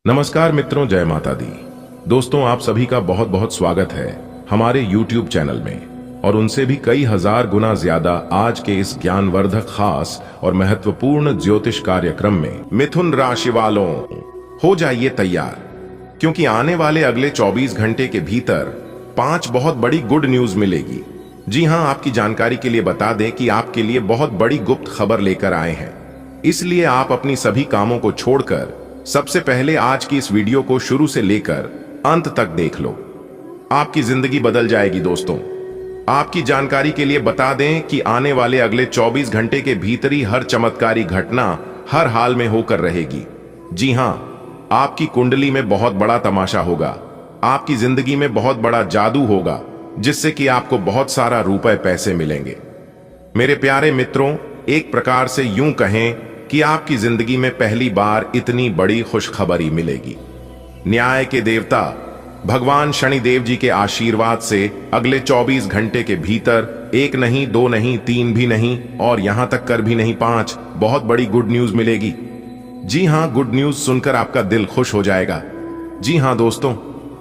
नमस्कार मित्रों, जय माता दी। दोस्तों, आप सभी का बहुत बहुत स्वागत है हमारे YouTube चैनल में और उनसे भी कई हजार गुना ज्यादा आज के इस ज्ञानवर्धक खास और महत्वपूर्ण ज्योतिष कार्यक्रम में। मिथुन राशि वालों, हो जाइए तैयार, क्योंकि आने वाले अगले 24 घंटे के भीतर 5 बहुत बड़ी गुड न्यूज मिलेगी। जी हां, आपकी जानकारी के लिए बता दें कि आपके लिए बहुत बड़ी गुप्त खबर लेकर आए हैं, इसलिए आप अपनी सभी कामों को छोड़कर सबसे पहले आज की इस वीडियो को शुरू से लेकर अंत तक देख लो। आपकी जिंदगी बदल जाएगी। दोस्तों, आपकी जानकारी के लिए बता दें कि आने वाले अगले 24 घंटे के भीतर ही हर चमत्कारी घटना हर हाल में होकर रहेगी। जी हां, आपकी कुंडली में बहुत बड़ा तमाशा होगा, आपकी जिंदगी में बहुत बड़ा जादू होगा, जिससे कि आपको बहुत सारा रुपए पैसे मिलेंगे। मेरे प्यारे मित्रों, एक प्रकार से यूं कहें कि आपकी जिंदगी में पहली बार इतनी बड़ी खुशखबरी मिलेगी। न्याय के देवता भगवान शनिदेव जी के आशीर्वाद से अगले 24 घंटे के भीतर एक नहीं, दो नहीं, तीन भी नहीं और यहां तक कर भी नहीं 5 बहुत बड़ी गुड न्यूज मिलेगी। जी हां, गुड न्यूज सुनकर आपका दिल खुश हो जाएगा। जी हां दोस्तों,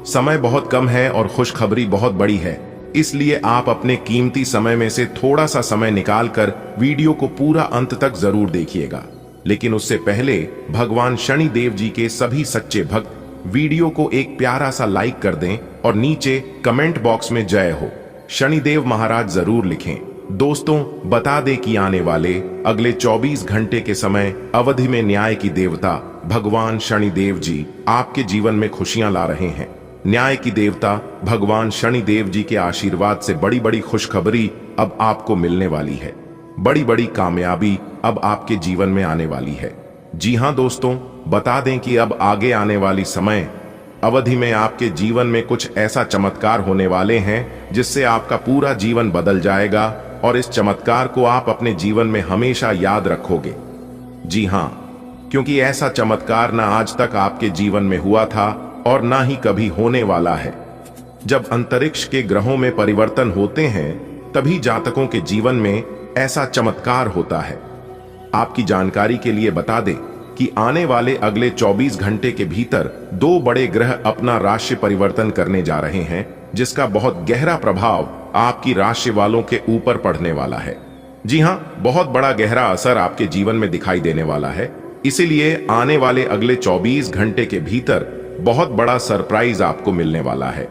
समय बहुत कम है और खुशखबरी बहुत बड़ी है, इसलिए आप अपने कीमती समय में से थोड़ा सा समय निकालकर वीडियो को पूरा अंत तक जरूर देखिएगा। लेकिन उससे पहले भगवान शनिदेव जी के सभी सच्चे भक्त वीडियो को एक प्यारा सा लाइक कर दें और नीचे कमेंट बॉक्स में जय हो शनिदेव महाराज जरूर लिखें। दोस्तों, बता दें कि आने वाले अगले 24 घंटे के समय अवधि में न्याय की देवता भगवान शनिदेव जी आपके जीवन में खुशियां ला रहे हैं। न्याय की देवता भगवान शनिदेव जी के आशीर्वाद से बड़ी बड़ी खुशखबरी अब आपको मिलने वाली है। बड़ी बड़ी कामयाबी अब आपके जीवन में आने वाली है। जी हां दोस्तों, बता दें कि अब आगे आने वाली समय अवधि में आपके जीवन में कुछ ऐसा चमत्कार होने वाले हैं जिससे आपका पूरा जीवन बदल जाएगा और इस चमत्कार को आप अपने जीवन में हमेशा याद रखोगे। जी हां, क्योंकि ऐसा चमत्कार ना आज तक आपके जीवन में हुआ था और ना ही कभी होने वाला है। जब अंतरिक्ष के ग्रहों में परिवर्तन होते हैं तभी जातकों के जीवन में ऐसा चमत्कार होता है। आपकी जानकारी के लिए बता दें कि आने वाले अगले 24 घंटे के भीतर 2 बड़े ग्रह अपना राशि परिवर्तन करने जा रहे हैं, जिसका बहुत गहरा प्रभाव आपकी राशि वालों के ऊपर पड़ने वाला है। जी हां, बहुत बड़ा गहरा असर आपके जीवन में दिखाई देने वाला है। इसीलिए आने वाले अगले 24 घंटे के भीतर बहुत बड़ा सरप्राइज आपको मिलने वाला है।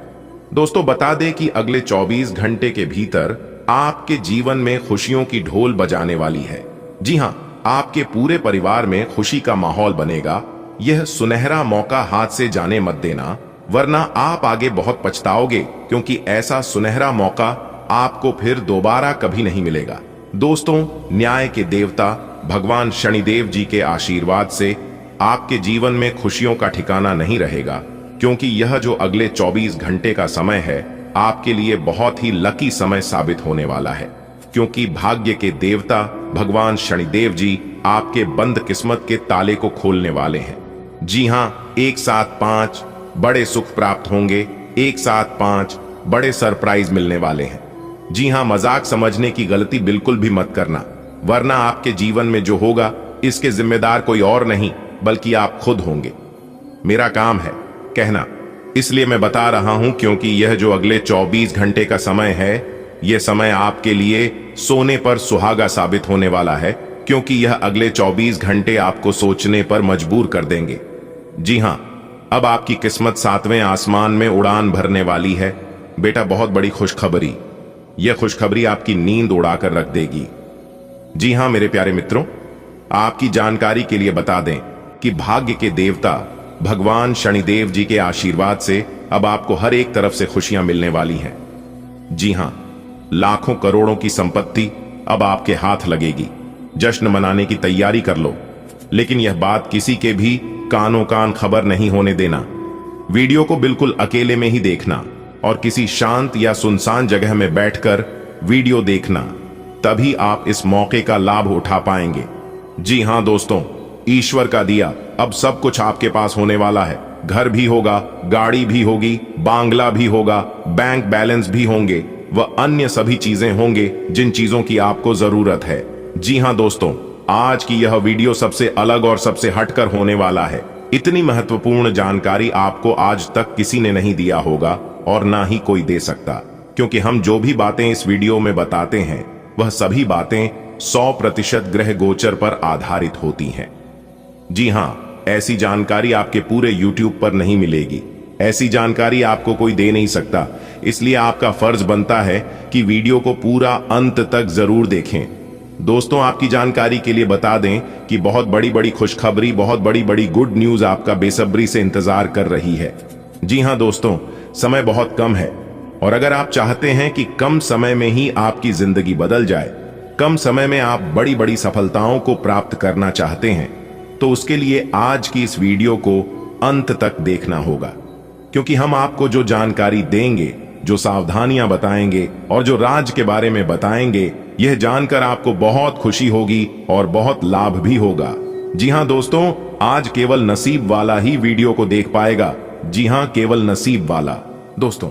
दोस्तों, बता दें कि अगले 24 घंटे के भीतर आपके जीवन में खुशियों की ढोल बजाने वाली है। जी हां, आपके पूरे परिवार में खुशी का माहौल बनेगा। यह सुनहरा मौका हाथ से जाने मत देना, वरना आप आगे बहुत पछताओगे, क्योंकि ऐसा सुनहरा मौका आपको फिर दोबारा कभी नहीं मिलेगा। दोस्तों, न्याय के देवता भगवान शनिदेव जी के आशीर्वाद से आपके जीवन में खुशियों का ठिकाना नहीं रहेगा, क्योंकि यह जो अगले 24 घंटे का समय है आपके लिए बहुत ही लकी समय साबित होने वाला है, क्योंकि भाग्य के देवता भगवान शनिदेव जी आपके बंद किस्मत के ताले को खोलने वाले हैं। जी हां, एक साथ 5 बड़े सुख प्राप्त होंगे, एक साथ 5 बड़े सरप्राइज मिलने वाले हैं। जी हां, मजाक समझने की गलती बिल्कुल भी मत करना, वरना आपके जीवन में जो होगा इसके जिम्मेदार कोई और नहीं बल्कि आप खुद होंगे। मेरा काम है कहना, इसलिए मैं बता रहा हूं, क्योंकि यह जो अगले 24 घंटे का समय है, यह समय आपके लिए सोने पर सुहागा साबित होने वाला है, क्योंकि यह अगले 24 घंटे आपको सोचने पर मजबूर कर देंगे। जी हां, अब आपकी किस्मत 7वें आसमान में उड़ान भरने वाली है। बेटा, बहुत बड़ी खुशखबरी, यह खुशखबरी आपकी नींद उड़ाकर रख देगी। जी हां मेरे प्यारे मित्रों, आपकी जानकारी के लिए बता दें कि भाग्य के देवता भगवान शनिदेव जी के आशीर्वाद से अब आपको हर एक तरफ से खुशियां मिलने वाली हैं। जी हां, लाखों करोड़ों की संपत्ति अब आपके हाथ लगेगी। जश्न मनाने की तैयारी कर लो, लेकिन यह बात किसी के भी कानों कान खबर नहीं होने देना। वीडियो को बिल्कुल अकेले में ही देखना और किसी शांत या सुनसान जगह में बैठकर वीडियो देखना, तभी आप इस मौके का लाभ उठा पाएंगे। जी हां दोस्तों, ईश्वर का दिया अब सब कुछ आपके पास होने वाला है। घर भी होगा, गाड़ी भी होगी, बांग्ला भी होगा, बैंक बैलेंस भी होंगे व अन्य सभी चीजें होंगे जिन चीजों की आपको जरूरत है। जी हां दोस्तों, आज की यह वीडियो सबसे अलग और सबसे हटकर होने वाला है। इतनी महत्वपूर्ण जानकारी आपको आज तक किसी ने नहीं दिया होगा और ना ही कोई दे सकता, क्योंकि हम जो भी बातें इस वीडियो में बताते हैं वह सभी बातें 100% ग्रह गोचर पर आधारित होती हैं। जी हां, ऐसी जानकारी आपके पूरे YouTube पर नहीं मिलेगी। ऐसी जानकारी आपको कोई दे नहीं सकता, इसलिए आपका फर्ज बनता है कि वीडियो को पूरा अंत तक जरूर देखें। दोस्तों, आपकी जानकारी के लिए बता दें कि बहुत बड़ी बड़ी खुशखबरी, बहुत बड़ी बड़ी गुड न्यूज आपका बेसब्री से इंतजार कर रही है। जी हां दोस्तों, समय बहुत कम है और अगर आप चाहते हैं कि कम समय में ही आपकी जिंदगी बदल जाए, कम समय में आप बड़ी बड़ी सफलताओं को प्राप्त करना चाहते हैं, तो उसके लिए आज की इस वीडियो को अंत तक देखना होगा, क्योंकि हम आपको जो जानकारी देंगे, जो सावधानियां बताएंगे और जो राज के बारे में बताएंगे, यह जानकर आपको बहुत खुशी होगी और बहुत लाभ भी होगा। जी हां दोस्तों, आज केवल नसीब वाला ही वीडियो को देख पाएगा। जी हां, केवल नसीब वाला। दोस्तों,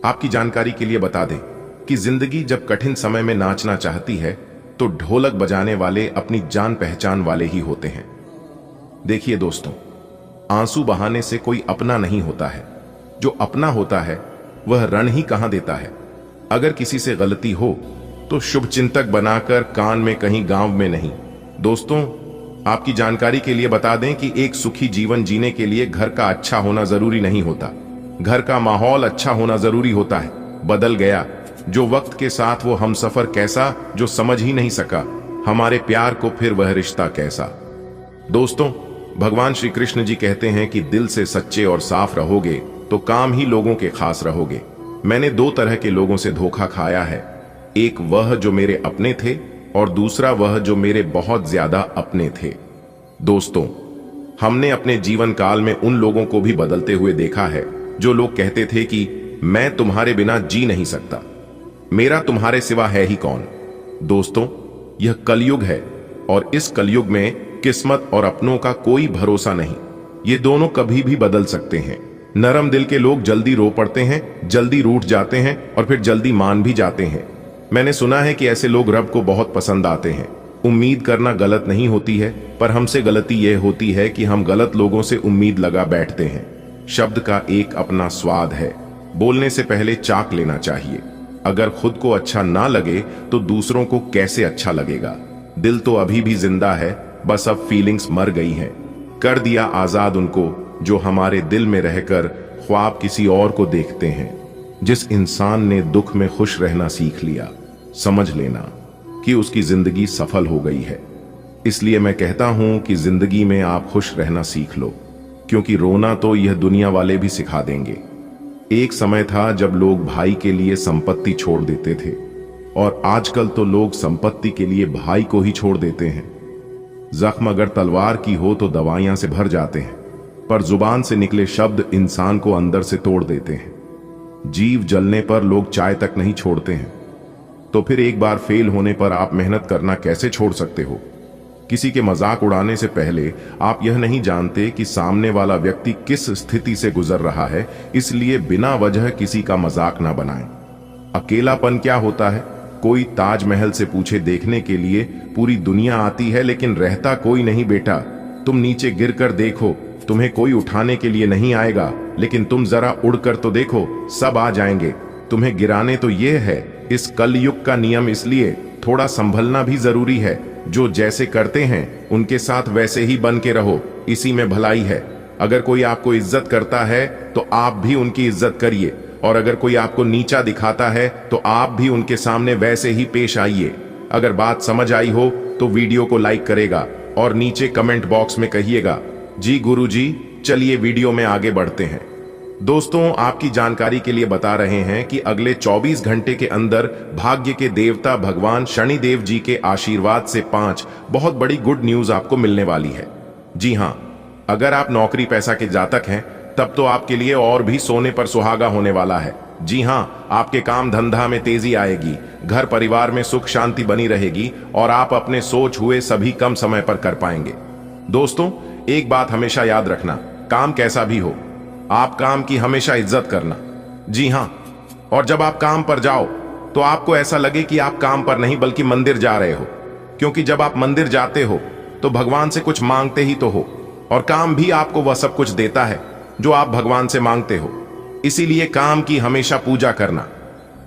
आपकी जानकारी के लिए बता दें कि जिंदगी जब कठिन समय में नाचना चाहती है तो ढोलक बजाने वाले अपनी जान पहचान वाले ही होते हैं। देखिए दोस्तों, आंसू बहाने से कोई अपना नहीं होता है। जो अपना होता है वह रण ही कहां देता है। अगर किसी से गलती हो तो शुभ चिंतक बनाकर कान में कहीं, गांव में नहीं। दोस्तों, आपकी जानकारी के लिए बता दें कि एक सुखी जीवन जीने के लिए घर का अच्छा होना जरूरी नहीं होता, घर का माहौल अच्छा होना जरूरी होता है। बदल गया जो वक्त के साथ वो हमसफर कैसा, जो समझ ही नहीं सका हमारे प्यार को, फिर वह रिश्ता कैसा। दोस्तों, भगवान श्री कृष्ण जी कहते हैं कि दिल से सच्चे और साफ रहोगे तो काम ही लोगों के खास रहोगे। मैंने दो तरह के लोगों से धोखा खाया है, एक वह जो मेरे अपने थे और दूसरा वह जो मेरे बहुत ज्यादा अपने थे। दोस्तों, हमने अपने जीवन काल में उन लोगों को भी बदलते हुए देखा है जो लोग कहते थे कि मैं तुम्हारे बिना जी नहीं सकता, मेरा तुम्हारे सिवा है ही कौन। दोस्तों, यह कलयुग है और इस कलयुग में किस्मत और अपनों का कोई भरोसा नहीं। ये दोनों कभी भी बदल सकते हैं। नरम दिल के लोग जल्दी रो पड़ते हैं, जल्दी रूठ जाते हैं और फिर जल्दी मान भी जाते हैं। मैंने सुना है कि ऐसे लोग रब को बहुत पसंद आते हैं। उम्मीद करना गलत नहीं होती है, पर हमसे गलती यह होती है कि हम गलत लोगों से उम्मीद लगा बैठते हैं। शब्द का एक अपना स्वाद है, बोलने से पहले चाख लेना चाहिए। अगर खुद को अच्छा ना लगे तो दूसरों को कैसे अच्छा लगेगा। दिल तो अभी भी जिंदा है, बस अब फीलिंग्स मर गई हैं। कर दिया आजाद उनको जो हमारे दिल में रहकर ख्वाब किसी और को देखते हैं। जिस इंसान ने दुख में खुश रहना सीख लिया, समझ लेना कि उसकी जिंदगी सफल हो गई है। इसलिए मैं कहता हूं कि जिंदगी में आप खुश रहना सीख लो, क्योंकि रोना तो यह दुनिया वाले भी सिखा देंगे। एक समय था जब लोग भाई के लिए संपत्ति छोड़ देते थे और आजकल तो लोग संपत्ति के लिए भाई को ही छोड़ देते हैं। जख्म अगर तलवार की हो तो दवाइयां से भर जाते हैं, पर जुबान से निकले शब्द इंसान को अंदर से तोड़ देते हैं। जीव जलने पर लोग चाय तक नहीं छोड़ते हैं, तो फिर एक बार फेल होने पर आप मेहनत करना कैसे छोड़ सकते हो। किसी के मजाक उड़ाने से पहले आप यह नहीं जानते कि सामने वाला व्यक्ति किस स्थिति से गुजर रहा है, इसलिए बिना वजह किसी का मजाक ना बनाएं। अकेलापन क्या होता है? कोई ताजमहल से पूछे देखने के लिए पूरी दुनिया आती है, लेकिन रहता कोई नहीं बेटा। तुम नीचे गिरकर देखो, तुम्हें कोई उठाने के लिए नहीं आएगा, लेकिन तुम जरा उड़कर तो देखो, सब आ जाएंगे। तुम्हें गिराने तो ये है इस कलयुग का नियम, इसलिए थोड़ा संभलना भी जरूरी है। जो जैसे करते हैं उनके साथ वैसे ही बन के रहो, इसी में भलाई है। अगर कोई आपको इज्जत करता है तो आप भी उनकी इज्जत करिए, और अगर कोई आपको नीचा दिखाता है तो आप भी उनके सामने वैसे ही पेश आइए। अगर बात समझ आई हो तो वीडियो को लाइक करेगा और नीचे कमेंट बॉक्स में कहिएगा जी गुरुजी। चलिए वीडियो में आगे बढ़ते हैं। दोस्तों, आपकी जानकारी के लिए बता रहे हैं कि अगले 24 घंटे के अंदर भाग्य के देवता भगवान शनिदेव जी के आशीर्वाद से 5 बहुत बड़ी गुड न्यूज आपको मिलने वाली है। जी हां, अगर आप नौकरी पैसा के जातक हैं तब तो आपके लिए और भी सोने पर सुहागा होने वाला है। जी हां, आपके काम धंधा में तेजी आएगी, घर परिवार में सुख शांति बनी रहेगी और आप अपने सोच हुए सभी कम समय पर कर पाएंगे। दोस्तों, एक बात हमेशा याद रखना, काम कैसा भी हो, आप काम की हमेशा इज्जत करना। जी हां, और जब आप काम पर जाओ तो आपको ऐसा लगे कि आप काम पर नहीं बल्कि मंदिर जा रहे हो, क्योंकि जब आप मंदिर जाते हो तो भगवान से कुछ मांगते ही तो हो। और काम भी आपको वह सब कुछ देता है जो आप भगवान से मांगते हो। इसीलिए काम की हमेशा पूजा करना।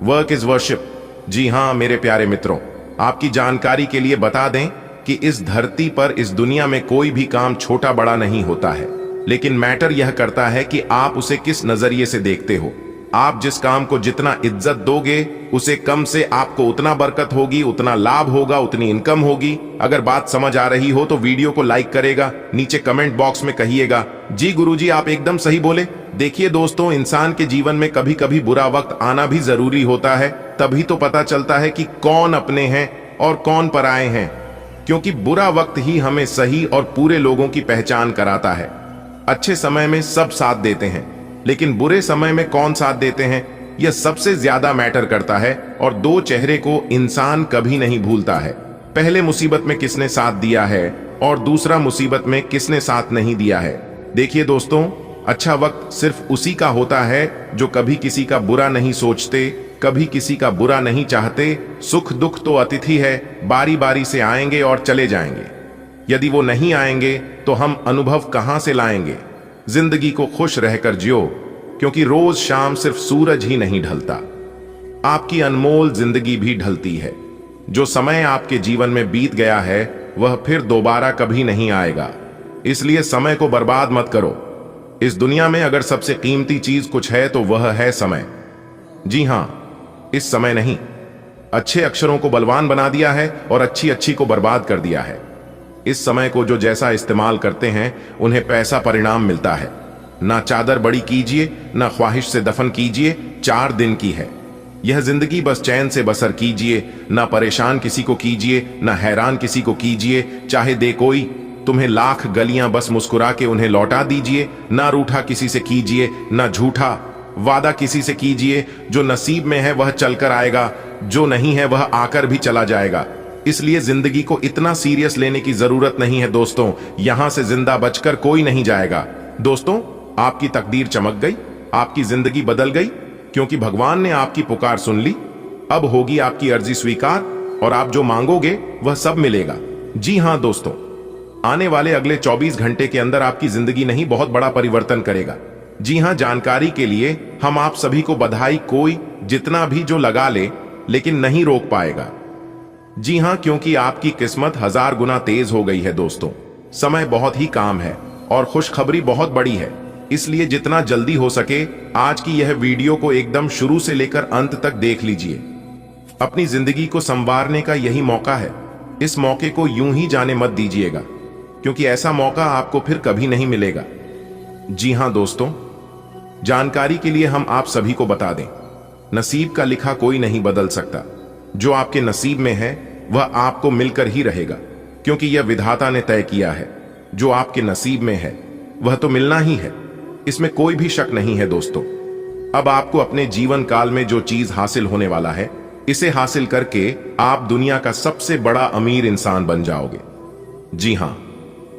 Work is worship. जी हां मेरे प्यारे मित्रों, आपकी जानकारी के लिए बता दें कि इस धरती पर, इस दुनिया में कोई भी काम छोटा बड़ा नहीं होता है, लेकिन मैटर यह करता है कि आप उसे किस नजरिए से देखते हो। आप जिस काम को जितना इज्जत दोगे, उसे कम से आपको उतना बरकत होगी, उतना लाभ होगा, उतनी इनकम होगी। अगर बात समझ आ रही हो तो वीडियो को लाइक करेगा, नीचे कमेंट बॉक्स में कहिएगा जी गुरुजी आप एकदम सही बोले। देखिए दोस्तों, इंसान के जीवन में कभी कभी बुरा वक्त आना भी जरूरी होता है, तभी तो पता चलता है कि कौन अपने हैं और कौन पराए हैं, क्योंकि बुरा वक्त ही हमें सही और पूरे लोगों की पहचान कराता है। अच्छे समय में सब साथ देते हैं, लेकिन बुरे समय में कौन साथ देते हैं, यह सबसे ज्यादा मैटर करता है। और दो चेहरे को इंसान कभी नहीं भूलता है। पहले मुसीबत में किसने साथ दिया है और दूसरा मुसीबत में किसने साथ नहीं दिया है। देखिए दोस्तों, अच्छा वक्त सिर्फ उसी का होता है जो कभी किसी का बुरा नहीं सोचते, कभी किसी का बुरा नहीं चाहते। सुख दुख तो अतिथि है, बारी बारी से आएंगे और चले जाएंगे। यदि वो नहीं आएंगे तो हम अनुभव कहां से लाएंगे। जिंदगी को खुश रहकर जियो, क्योंकि रोज शाम सिर्फ सूरज ही नहीं ढलता, आपकी अनमोल जिंदगी भी ढलती है। जो समय आपके जीवन में बीत गया है वह फिर दोबारा कभी नहीं आएगा, इसलिए समय को बर्बाद मत करो। इस दुनिया में अगर सबसे कीमती चीज कुछ है तो वह है समय। जी हां, इस समय नहीं, अच्छे अक्षरों को बलवान बना दिया है और अच्छी अच्छी को बर्बाद कर दिया है। इस समय को जो जैसा इस्तेमाल करते हैं उन्हें पैसा परिणाम मिलता है। ना चादर बड़ी कीजिए, ना ख्वाहिश से दफन कीजिए, 4 दिन की है यह जिंदगी, बस चैन से बसर कीजिए। ना परेशान किसी को कीजिए, ना हैरान किसी को कीजिए, चाहे दे कोई तुम्हें लाख गलियां, बस मुस्कुरा के उन्हें लौटा दीजिए। ना रूठा किसी से कीजिए, ना झूठा वादा किसी से कीजिए। जो नसीब में है वह चलकर आएगा, जो नहीं है वह आकर भी चला जाएगा। इसलिए जिंदगी को इतना सीरियस लेने की जरूरत नहीं है दोस्तों। यहां से जिंदा बचकर कोई नहीं जाएगा। दोस्तों, आपकी तकदीर चमक गई, आपकी जिंदगी बदल गई, क्योंकि भगवान ने आपकी पुकार सुन ली। अब होगी आपकी अर्जी स्वीकार और आप जो मांगोगे वह सब मिलेगा। जी हां दोस्तों, आने वाले अगले 24 घंटे के अंदर आपकी जिंदगी नहीं बहुत बड़ा परिवर्तन करेगा। जी हां, जानकारी के लिए हम आप सभी को बधाई, कोई जितना भी जो लगा ले लेकिन नहीं रोक पाएगा। जी हां, क्योंकि आपकी किस्मत 1000 गुना तेज हो गई है दोस्तों। समय बहुत ही काम है और खुशखबरी बहुत बड़ी है, इसलिए जितना जल्दी हो सके आज की यह वीडियो को एकदम शुरू से लेकर अंत तक देख लीजिए। अपनी जिंदगी को संवारने का यही मौका है। इस मौके को यूं ही जाने मत दीजिएगा, क्योंकि ऐसा मौका आपको फिर कभी नहीं मिलेगा। जी हां दोस्तों, जानकारी के लिए हम आप सभी को बता दें, नसीब का लिखा कोई नहीं बदल सकता। जो आपके नसीब में है वह आपको मिलकर ही रहेगा, क्योंकि यह विधाता ने तय किया है। जो आपके नसीब में है वह तो मिलना ही है, इसमें कोई भी शक नहीं है दोस्तों। अब आपको अपने जीवन काल में जो चीज हासिल होने वाला है, इसे हासिल करके आप दुनिया का सबसे बड़ा अमीर इंसान बन जाओगे। जी हां,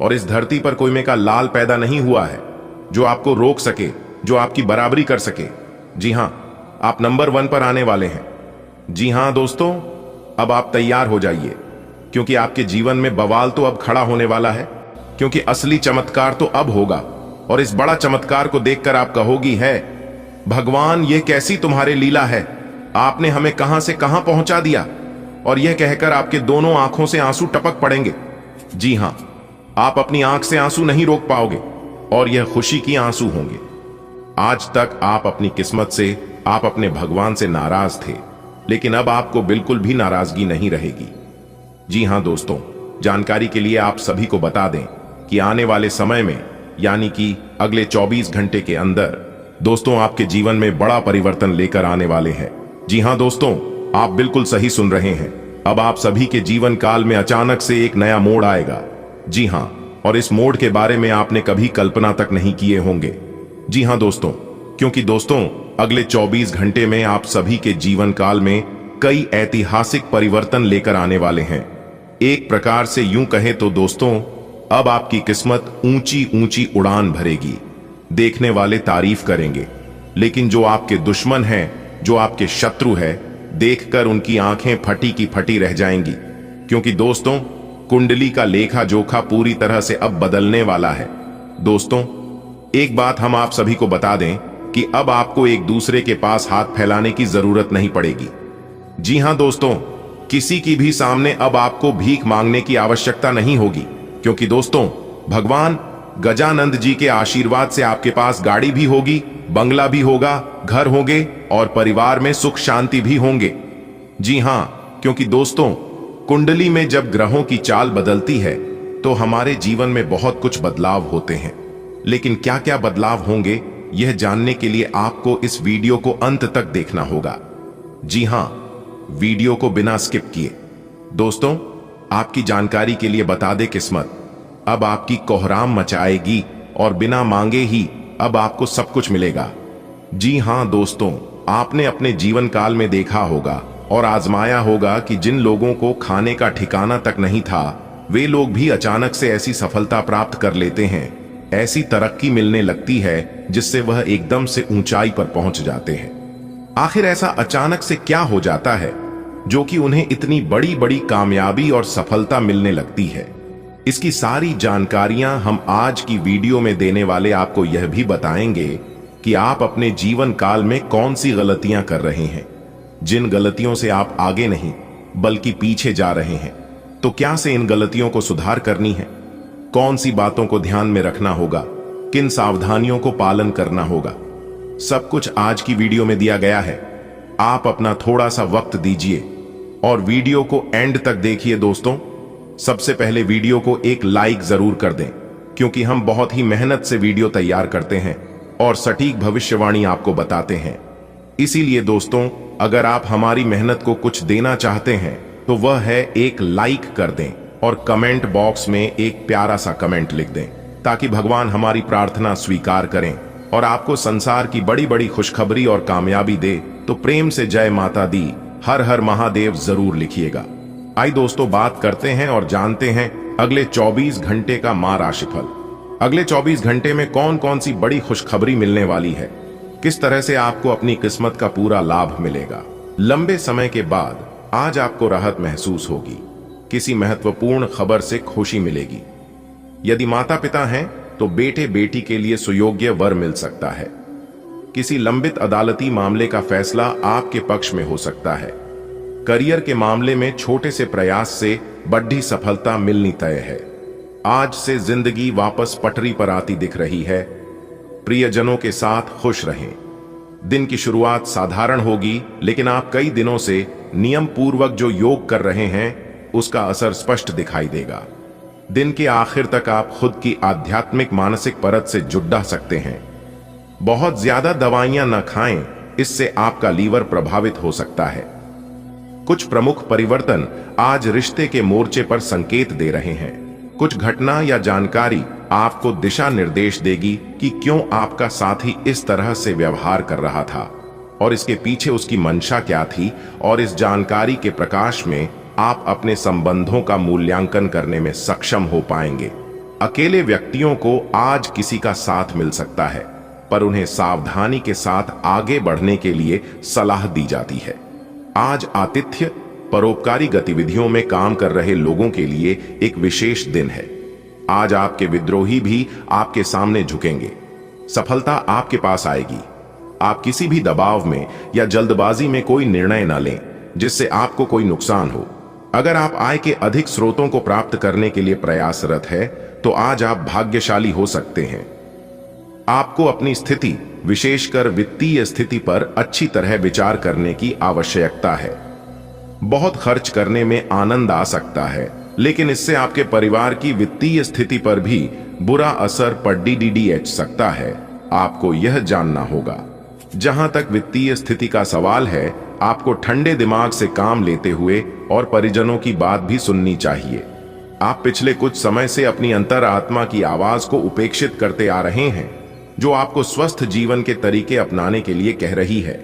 और इस धरती पर कोई में का लाल पैदा नहीं हुआ है जो आपको रोक सके, जो आपकी बराबरी कर सके। जी हां, आप नंबर 1 पर आने वाले हैं। जी हां दोस्तों, अब आप तैयार हो जाइए, क्योंकि आपके जीवन में बवाल तो अब खड़ा होने वाला है, क्योंकि असली चमत्कार तो अब होगा। और इस बड़ा चमत्कार को देखकर आप कहोगी, है भगवान ये कैसी तुम्हारी लीला है, आपने हमें कहां से कहां पहुंचा दिया। और यह कहकर आपके दोनों आंखों से आंसू टपक पड़ेंगे। जी हां, आप अपनी आंख से आंसू नहीं रोक पाओगे और यह खुशी की आंसू होंगे। आज तक आप अपनी किस्मत से, आप अपने भगवान से नाराज थे, लेकिन अब आपको बिल्कुल भी नाराजगी नहीं रहेगी। जी हां दोस्तों, जानकारी के लिए आप सभी को बता दें कि आने वाले समय में, यानी कि अगले 24 घंटे के अंदर दोस्तों, आपके जीवन में बड़ा परिवर्तन लेकर आने वाले हैं। जी हां दोस्तों, आप बिल्कुल सही सुन रहे हैं। अब आप सभी के जीवन काल में अचानक से एक नया मोड़ आएगा। जी हां, और इस मोड़ के बारे में आपने कभी कल्पना तक नहीं किए होंगे। जी हां दोस्तों, क्योंकि दोस्तों अगले 24 घंटे में आप सभी के जीवन काल में कई ऐतिहासिक परिवर्तन लेकर आने वाले हैं। एक प्रकार से यूं कहें तो दोस्तों, अब आपकी किस्मत ऊंची ऊंची उड़ान भरेगी। देखने वाले तारीफ करेंगे, लेकिन जो आपके दुश्मन हैं, जो आपके शत्रु है, देखकर उनकी आंखें फटी की फटी रह जाएंगी। क्योंकि दोस्तों कुंडली का लेखा जोखा पूरी तरह से अब बदलने वाला है। दोस्तों, एक बात हम आप सभी को बता दें कि अब आपको एक दूसरे के पास हाथ फैलाने की जरूरत नहीं पड़ेगी। जी हां दोस्तों, किसी की भी सामने अब आपको भीख मांगने की आवश्यकता नहीं होगी, क्योंकि दोस्तों भगवान गजानंद जी के आशीर्वाद से आपके पास गाड़ी भी होगी, बंगला भी होगा, घर होंगे और परिवार में सुख शांति भी होंगे। जी हां, क्योंकि दोस्तों कुंडली में जब ग्रहों की चाल बदलती है तो हमारे जीवन में बहुत कुछ बदलाव होते हैं। लेकिन क्या क्या बदलाव होंगे, यह जानने के लिए आपको इस वीडियो को अंत तक देखना होगा। जी हां, वीडियो को बिना स्किप किए। दोस्तों, आपकी जानकारी के लिए बता दे, किस्मत अब आपकी कोहराम मचाएगी और बिना मांगे ही अब आपको सब कुछ मिलेगा। जी हां दोस्तों, आपने अपने जीवन काल में देखा होगा और आजमाया होगा कि जिन लोगों को खाने का ठिकाना तक नहीं था, वे लोग भी अचानक से ऐसी सफलता प्राप्त कर लेते हैं, ऐसी तरक्की मिलने लगती है जिससे वह एकदम से ऊंचाई पर पहुंच जाते हैं। आखिर ऐसा अचानक से क्या हो जाता है जो कि उन्हें इतनी बड़ी बड़ी कामयाबी और सफलता मिलने लगती है? इसकी सारी जानकारियां हम आज की वीडियो में देने वाले आपको यह भी बताएंगे कि आप अपने जीवन काल में कौन सी गलतियां कर रहे हैं, जिन गलतियों से आप आगे नहीं बल्कि पीछे जा रहे हैं। तो क्या से इन गलतियों को सुधार करनी है, कौन सी बातों को ध्यान में रखना होगा, किन सावधानियों को पालन करना होगा, सब कुछ आज की वीडियो में दिया गया है। आप अपना थोड़ा सा वक्त दीजिए और वीडियो को एंड तक देखिए। दोस्तों, सबसे पहले वीडियो को एक लाइक जरूर कर दें, क्योंकि हम बहुत ही मेहनत से वीडियो तैयार करते हैं और सटीक भविष्यवाणी आपको बताते हैं। इसीलिए दोस्तों, अगर आप हमारी मेहनत को कुछ देना चाहते हैं तो वह है एक लाइक कर दें और कमेंट बॉक्स में एक प्यारा सा कमेंट लिख दें, ताकि भगवान हमारी प्रार्थना स्वीकार करें और आपको संसार की बड़ी बड़ी खुशखबरी और कामयाबी दे। तो प्रेम से जय माता दी, हर हर महादेव जरूर लिखिएगा। आइए दोस्तों, बात करते हैं और जानते हैं अगले 24 घंटे का मां राशिफल। अगले 24 घंटे में कौन कौन सी बड़ी खुशखबरी मिलने वाली है, किस तरह से आपको अपनी किस्मत का पूरा लाभ मिलेगा। लंबे समय के बाद आज आपको राहत महसूस होगी, किसी महत्वपूर्ण खबर से खुशी मिलेगी। यदि माता पिता हैं तो बेटे बेटी के लिए सुयोग्य वर मिल सकता है। किसी लंबित अदालती मामले का फैसला आपके पक्ष में हो सकता है। करियर के मामले में छोटे से प्रयास से बड़ी सफलता मिलनी तय है। आज से जिंदगी वापस पटरी पर आती दिख रही है। प्रियजनों के साथ खुश रहें। दिन की शुरुआत साधारण होगी, लेकिन आप कई दिनों से नियम पूर्वक जो योग कर रहे हैं उसका असर स्पष्ट दिखाई देगा। दिन के आखिर तक आप खुद की आध्यात्मिक मानसिक परत से जुड़ सकते हैं। बहुत ज्यादा दवाइयां न खाएं, इससे आपका लीवर प्रभावित हो सकता है। कुछ प्रमुख परिवर्तन आज रिश्ते के मोर्चे पर संकेत दे रहे हैं। कुछ घटना या जानकारी आपको दिशा निर्देश देगी कि क्यों आपका साथी इस तरह से व्यवहार कर रहा था और इसके पीछे उसकी मंशा क्या थी। और इस जानकारी के प्रकाश में आप अपने संबंधों का मूल्यांकन करने में सक्षम हो पाएंगे। अकेले व्यक्तियों को आज किसी का साथ मिल सकता है, पर उन्हें सावधानी के साथ आगे बढ़ने के लिए सलाह दी जाती है। आज आतिथ्य परोपकारी गतिविधियों में काम कर रहे लोगों के लिए एक विशेष दिन है। आज आपके विद्रोही भी आपके सामने झुकेंगे। सफलता आपके पास आएगी। आप किसी भी दबाव में या जल्दबाजी में कोई निर्णय न लें जिससे आपको कोई नुकसान हो। अगर आप आय के अधिक स्रोतों को प्राप्त करने के लिए प्रयासरत है तो आज आप भाग्यशाली हो सकते हैं। आपको अपनी स्थिति, विशेषकर वित्तीय स्थिति पर अच्छी तरह विचार करने की आवश्यकता है। बहुत खर्च करने में आनंद आ सकता है, लेकिन इससे आपके परिवार की वित्तीय स्थिति पर भी बुरा असर पड़ सकता है। आपको यह जानना होगा। जहां तक वित्तीय स्थिति का सवाल है, आपको ठंडे दिमाग से काम लेते हुए और परिजनों की बात भी सुननी चाहिए। आप पिछले कुछ समय से अपनी अंतरात्मा की आवाज को उपेक्षित करते आ रहे हैं, जो आपको स्वस्थ जीवन के तरीके अपनाने के लिए कह रही है।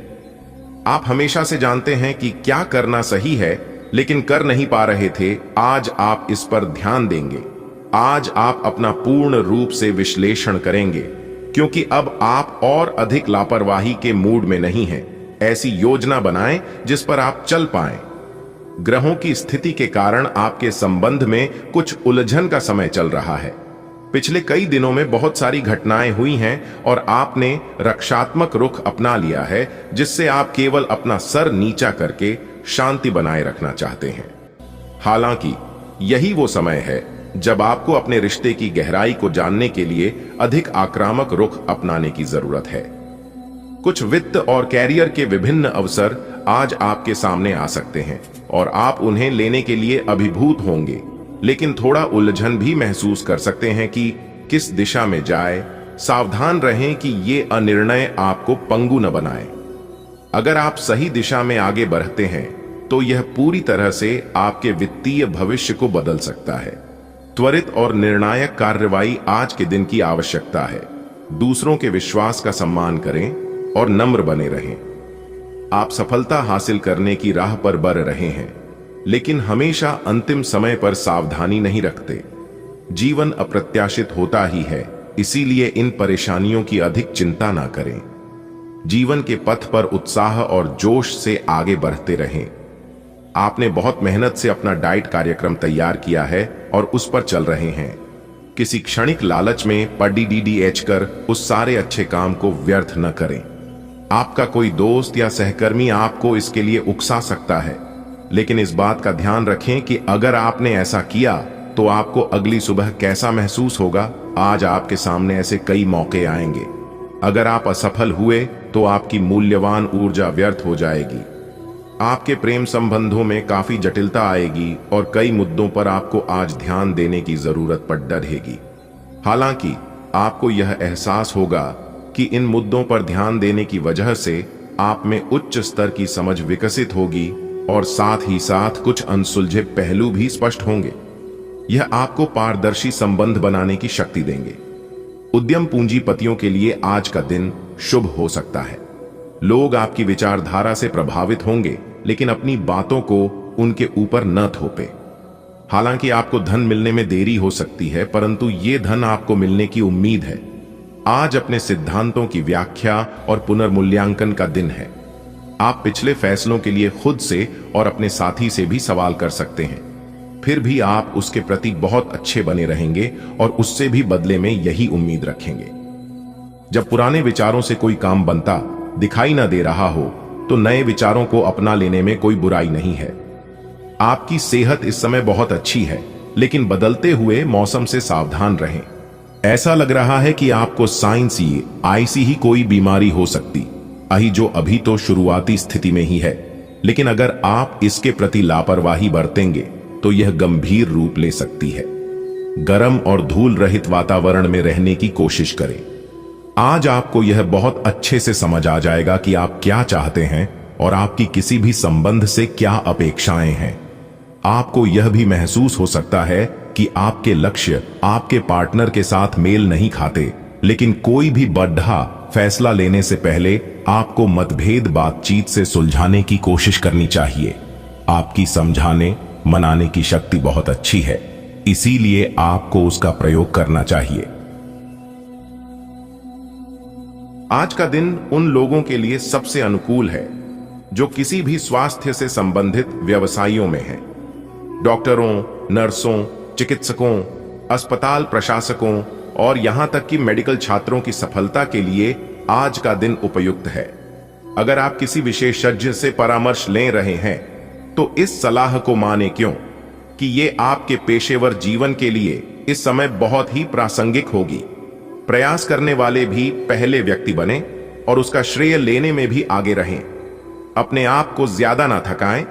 आप हमेशा से जानते हैं कि क्या करना सही है, लेकिन कर नहीं पा रहे थे। आज आप इस पर ध्यान देंगे। आज आप अपना पूर्ण रूप से विश्लेषण करेंगे, क्योंकि अब आप और अधिक लापरवाही के मूड में नहीं हैं। ऐसी योजना बनाएं जिस पर आप चल पाएं। ग्रहों की स्थिति के कारण आपके संबंध में कुछ उलझन का समय चल रहा है। पिछले कई दिनों में बहुत सारी घटनाएं हुई हैं और आपने रक्षात्मक रुख अपना लिया है, जिससे आप केवल अपना सर नीचा करके शांति बनाए रखना चाहते हैं। हालांकि यही वो समय है जब आपको अपने रिश्ते की गहराई को जानने के लिए अधिक आक्रामक रुख अपनाने की जरूरत है। कुछ वित्त और कैरियर के विभिन्न अवसर आज आपके सामने आ सकते हैं और आप उन्हें लेने के लिए अभिभूत होंगे, लेकिन थोड़ा उलझन भी महसूस कर सकते हैं कि किस दिशा में जाए। सावधान रहें कि ये अनिर्णय आपको पंगु न बनाए। अगर आप सही दिशा में आगे बढ़ते हैं तो यह पूरी तरह से आपके वित्तीय भविष्य को बदल सकता है। त्वरित और निर्णायक कार्रवाई आज के दिन की आवश्यकता है। दूसरों के विश्वास का सम्मान करें और नम्र बने रहें। आप सफलता हासिल करने की राह पर बढ़ रहे हैं, लेकिन हमेशा अंतिम समय पर सावधानी नहीं रखते। जीवन अप्रत्याशित होता ही है, इसीलिए इन परेशानियों की अधिक चिंता ना करें। जीवन के पथ पर उत्साह और जोश से आगे बढ़ते रहें। आपने बहुत मेहनत से अपना डाइट कार्यक्रम तैयार किया है और उस पर चल रहे हैं। किसी क्षणिक लालच में पढ़ कर उस सारे अच्छे काम को व्यर्थ न करें। आपका कोई दोस्त या सहकर्मी आपको इसके लिए उकसा सकता है, लेकिन इस बात का ध्यान रखें कि अगर आपने ऐसा किया तो आपको अगली सुबह कैसा महसूस होगा। आज आपके सामने ऐसे कई मौके आएंगे। अगर आप असफल हुए तो आपकी मूल्यवान ऊर्जा व्यर्थ हो जाएगी। आपके प्रेम संबंधों में काफी जटिलता आएगी और कई मुद्दों पर आपको आज ध्यान देने की जरूरत पड़ रहेगी। हालांकि आपको यह एहसास होगा कि इन मुद्दों पर ध्यान देने की वजह से आप में उच्च स्तर की समझ विकसित होगी और साथ ही साथ कुछ अनसुलझे पहलू भी स्पष्ट होंगे। यह आपको पारदर्शी संबंध बनाने की शक्ति देंगे। उद्यम पूंजीपतियों के लिए आज का दिन शुभ हो सकता है। लोग आपकी विचारधारा से प्रभावित होंगे, लेकिन अपनी बातों को उनके ऊपर न थोपे। हालांकि आपको धन मिलने में देरी हो सकती है, परंतु ये धन आपको मिलने की उम्मीद है। आज अपने सिद्धांतों की व्याख्या और पुनर्मूल्यांकन का दिन है। आप पिछले फैसलों के लिए खुद से और अपने साथी से भी सवाल कर सकते हैं, फिर भी आप उसके प्रति बहुत अच्छे बने रहेंगे और उससे भी बदले में यही उम्मीद रखेंगे। जब पुराने विचारों से कोई काम बनता दिखाई न दे रहा हो तो नए विचारों को अपना लेने में कोई बुराई नहीं है। आपकी सेहत इस समय बहुत अच्छी है, लेकिन बदलते हुए मौसम से सावधान रहें। ऐसा लग रहा है कि आपको साइंसी आईसी ही कोई बीमारी हो सकती है, जो अभी तो शुरुआती स्थिति में ही है, लेकिन अगर आप इसके प्रति लापरवाही बरतेंगे तो यह गंभीर रूप ले सकती है। गर्म और धूल रहित वातावरण में रहने की कोशिश करें। आज आपको यह बहुत अच्छे से समझ आ जाएगा कि आप क्या चाहते हैं और आपकी किसी भी संबंध से क्या अपेक्षाएं हैं। आपको यह भी महसूस हो सकता है कि आपके लक्ष्य आपके पार्टनर के साथ मेल नहीं खाते, लेकिन कोई भी बड़ा फैसला लेने से पहले आपको मतभेद बातचीत से सुलझाने की कोशिश करनी चाहिए। आपकी समझाने मनाने की शक्ति बहुत अच्छी है, इसीलिए आपको उसका प्रयोग करना चाहिए। आज का दिन उन लोगों के लिए सबसे अनुकूल है जो किसी भी स्वास्थ्य से संबंधित व्यवसायों में हैं। डॉक्टरों, नर्सों, चिकित्सकों, अस्पताल प्रशासकों और यहां तक कि मेडिकल छात्रों की सफलता के लिए आज का दिन उपयुक्त है। अगर आप किसी विशेषज्ञ से परामर्श ले रहे हैं तो इस सलाह को माने क्यों कि ये आपके पेशेवर जीवन के लिए इस समय बहुत ही प्रासंगिक होगी। प्रयास करने वाले भी पहले व्यक्ति बने और उसका श्रेय लेने में भी आगे रहें। अपने आप को ज्यादा ना थकाएं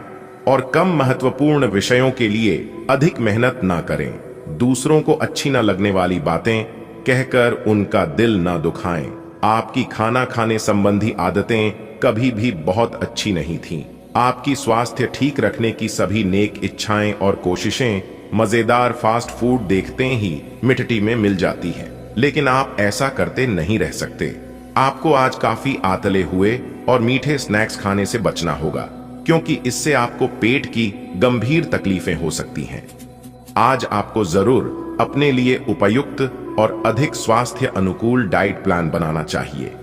और कम महत्वपूर्ण विषयों के लिए अधिक मेहनत ना करें। दूसरों को अच्छी ना लगने वाली बातें कहकर उनका दिल ना दुखाएं। आपकी खाना खाने संबंधी आदतें कभी भी बहुत अच्छी नहीं थीं। आपकी स्वास्थ्य ठीक रखने की सभी नेक इच्छाएं और कोशिशें मजेदार फास्ट फूड देखते ही मिट्टी में मिल जाती हैं, लेकिन आप ऐसा करते नहीं रह सकते। आपको आज काफी आतले हुए और मीठे स्नैक्स खाने से बचना होगा, क्योंकि इससे आपको पेट की गंभीर तकलीफें हो सकती हैं। आज आपको जरूर अपने लिए उपयुक्त और अधिक स्वास्थ्य अनुकूल डाइट प्लान बनाना चाहिए।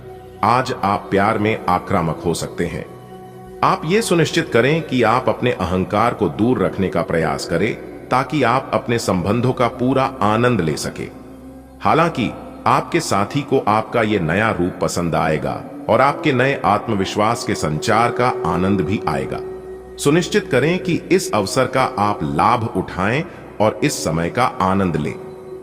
आज आप प्यार में आक्रामक हो सकते हैं। आप ये सुनिश्चित करें कि आप अपने अहंकार को दूर रखने का प्रयास करें ताकि आप अपने संबंधों का पूरा आनंद ले सके। हालांकि आपके साथी को आपका यह नया रूप पसंद आएगा और आपके नए आत्मविश्वास के संचार का आनंद भी आएगा। सुनिश्चित करें कि इस अवसर का आप लाभ उठाएं और इस समय का आनंद लें।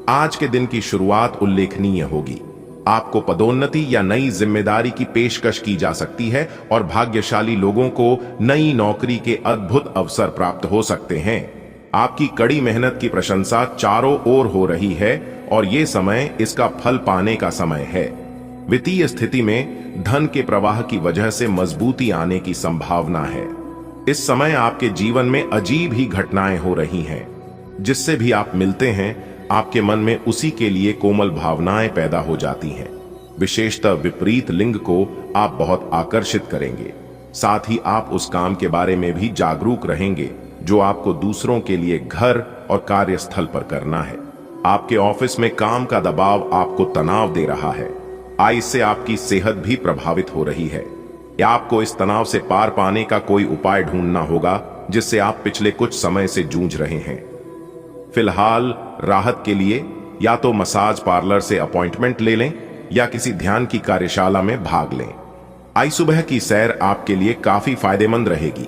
आज के दिन की शुरुआत उल्लेखनीय होगी। आपको पदोन्नति या नई जिम्मेदारी की पेशकश की जा सकती है और भाग्यशाली लोगों को नई नौकरी के अद्भुत अवसर प्राप्त हो सकते हैं। आपकी कड़ी मेहनत की प्रशंसा चारों ओर हो रही है और ये समय इसका फल पाने का समय है। वित्तीय स्थिति में धन के प्रवाह की वजह से मजबूती आने की संभावना है। इस समय आपके जीवन में अजीब ही घटनाएं हो रही हैं। जिससे भी आप मिलते हैं आपके मन में उसी के लिए कोमल भावनाएं पैदा हो जाती हैं। विशेषतः विपरीत लिंग को आप बहुत आकर्षित करेंगे। साथ ही आप उस काम के बारे में भी जागरूक रहेंगे जो आपको दूसरों के लिए घर और कार्यस्थल पर करना है। आपके ऑफिस में काम का दबाव आपको तनाव दे रहा है। इससे आपकी सेहत भी प्रभावित हो रही है। या आपको इस तनाव से पार पाने का कोई उपाय ढूंढना होगा जिससे आप पिछले कुछ समय से जूझ रहे हैं। फिलहाल राहत के लिए या तो मसाज पार्लर से अपॉइंटमेंट ले लें या किसी ध्यान की कार्यशाला में भाग लें। आज सुबह की सैर आपके लिए काफी फायदेमंद रहेगी।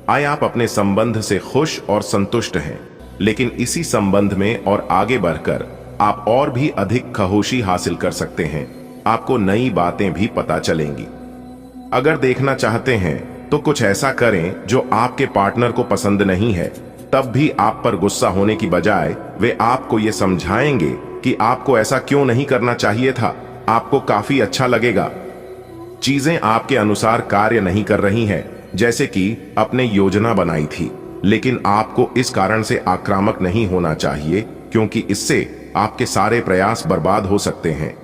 आज आप अपने संबंध से खुश और संतुष्ट हैं, लेकिन इसी संबंध में और आगे बढ़कर आप और भी अधिक खहोशी हासिल कर सकते हैं। आपको नई बातें भी पता चलेंगी। अगर देखना चाहते हैं तो कुछ ऐसा करें जो आपके पार्टनर को पसंद नहीं है, तब भी आप पर गुस्सा होने की बजाय वे आपको ये समझाएंगे कि आपको ऐसा क्यों नहीं करना चाहिए था। आपको काफी अच्छा लगेगा। चीजें आपके अनुसार कार्य नहीं कर रही हैं, जैसे कि आपने योजना बनाई थी, लेकिन आपको इस कारण से आक्रामक नहीं होना चाहिए क्योंकि इससे आपके सारे प्रयास बर्बाद हो सकते हैं।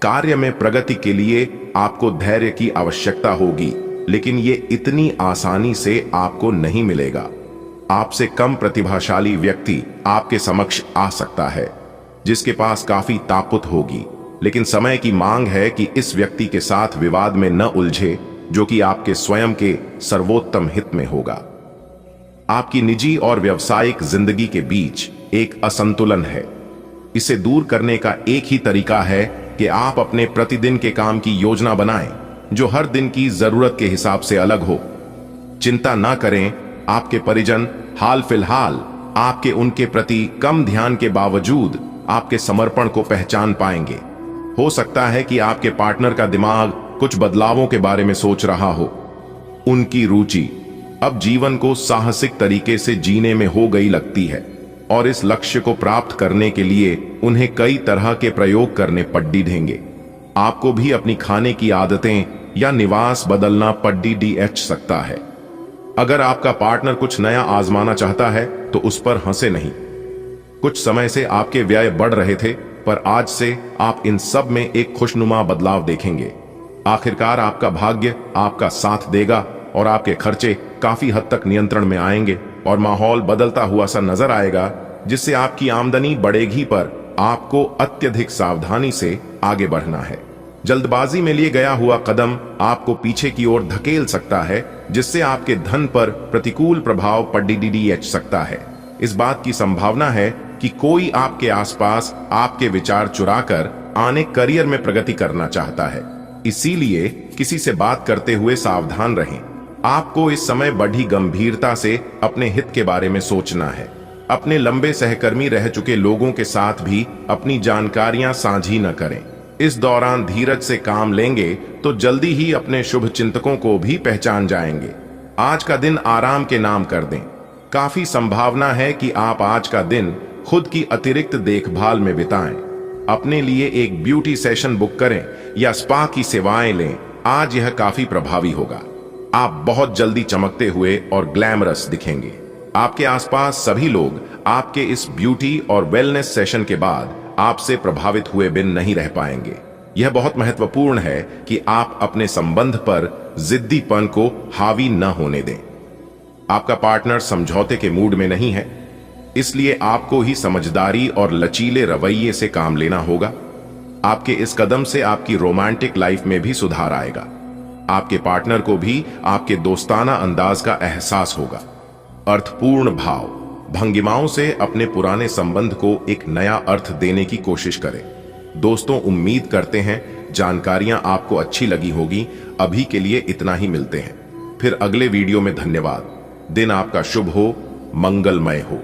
कार्य में प्रगति के लिए आपको धैर्य की आवश्यकता होगी, लेकिन ये इतनी आसानी से आपको नहीं मिलेगा। आपसे कम प्रतिभाशाली व्यक्ति आपके समक्ष आ सकता है जिसके पास काफी ताकत होगी, लेकिन समय की मांग है कि इस व्यक्ति के साथ विवाद में न उलझे जो कि आपके स्वयं के सर्वोत्तम हित में होगा। आपकी निजी और व्यावसायिक जिंदगी के बीच एक असंतुलन है। इसे दूर करने का एक ही तरीका है कि आप अपने प्रतिदिन के काम की योजना बनाएं जो हर दिन की जरूरत के हिसाब से अलग हो। चिंता ना करें, आपके परिजन हाल फिलहाल आपके उनके प्रति कम ध्यान के बावजूद आपके समर्पण को पहचान पाएंगे। हो सकता है कि आपके पार्टनर का दिमाग कुछ बदलावों के बारे में सोच रहा हो। उनकी रुचि अब जीवन को साहसिक तरीके से जीने में हो गई लगती है और इस लक्ष्य को प्राप्त करने के लिए उन्हें कई तरह के प्रयोग करने पड्डी देंगे। आपको भी अपनी खाने की आदतें या निवास बदलना पड्डी डीएच सकता है। अगर आपका पार्टनर कुछ नया आजमाना चाहता है तो उस पर हंसे नहीं। कुछ समय से आपके व्यय बढ़ रहे थे, पर आज से आप इन सब में एक खुशनुमा बदलाव देखेंगे। आखिरकार आपका भाग्य आपका साथ देगा और आपके खर्चे काफी हद तक नियंत्रण में आएंगे और माहौल बदलता हुआ सा नजर आएगा, जिससे आपकी आमदनी बढ़ेगी, पर आपको अत्यधिक सावधानी से आगे बढ़ना है। जल्दबाजी में लिए गया हुआ कदम आपको पीछे की ओर धकेल सकता है, जिससे आपके धन पर प्रतिकूल प्रभाव पड़ सकता है। इस बात की संभावना है कि कोई आपके आसपास आपके विचार चुराकर आने करियर में प्रगति करना चाहता है। इसीलिए किसी से बात करते हुए सावधान रहें। आपको इस समय बड़ी गंभीरता से अपने हित के बारे में सोचना है। अपने लंबे सहकर्मी रह चुके लोगों के साथ भी अपनी जानकारियां साझी न करें। इस दौरान धीरज से काम लेंगे तो जल्दी ही अपने शुभ चिंतकों को भी पहचान जाएंगे। आज का दिन आराम के नाम कर दें। काफी संभावना है कि आप आज का दिन खुद की अतिरिक्त देखभाल में बिताएं। अपने लिए एक ब्यूटी सेशन बुक करें या स्पा की सेवाएं लें। आज यह काफी प्रभावी होगा। आप बहुत जल्दी चमकते हुए और ग्लैमरस दिखेंगे। आपके आसपास सभी लोग आपके इस ब्यूटी और वेलनेस सेशन के बाद आपसे प्रभावित हुए बिन नहीं रह पाएंगे। यह बहुत महत्वपूर्ण है कि आप अपने संबंध पर जिद्दीपन को हावी न होने दें। आपका पार्टनर समझौते के मूड में नहीं है, इसलिए आपको ही समझदारी और लचीले रवैये से काम लेना होगा। आपके इस कदम से आपकी रोमांटिक लाइफ में भी सुधार आएगा। आपके पार्टनर को भी आपके दोस्ताना अंदाज का एहसास होगा। अर्थपूर्ण भाव भंगिमाओं से अपने पुराने संबंध को एक नया अर्थ देने की कोशिश करें। दोस्तों, उम्मीद करते हैं जानकारियां आपको अच्छी लगी होगी। अभी के लिए इतना ही, मिलते हैं फिर अगले वीडियो में। धन्यवाद। दिन आपका शुभ हो, मंगलमय हो।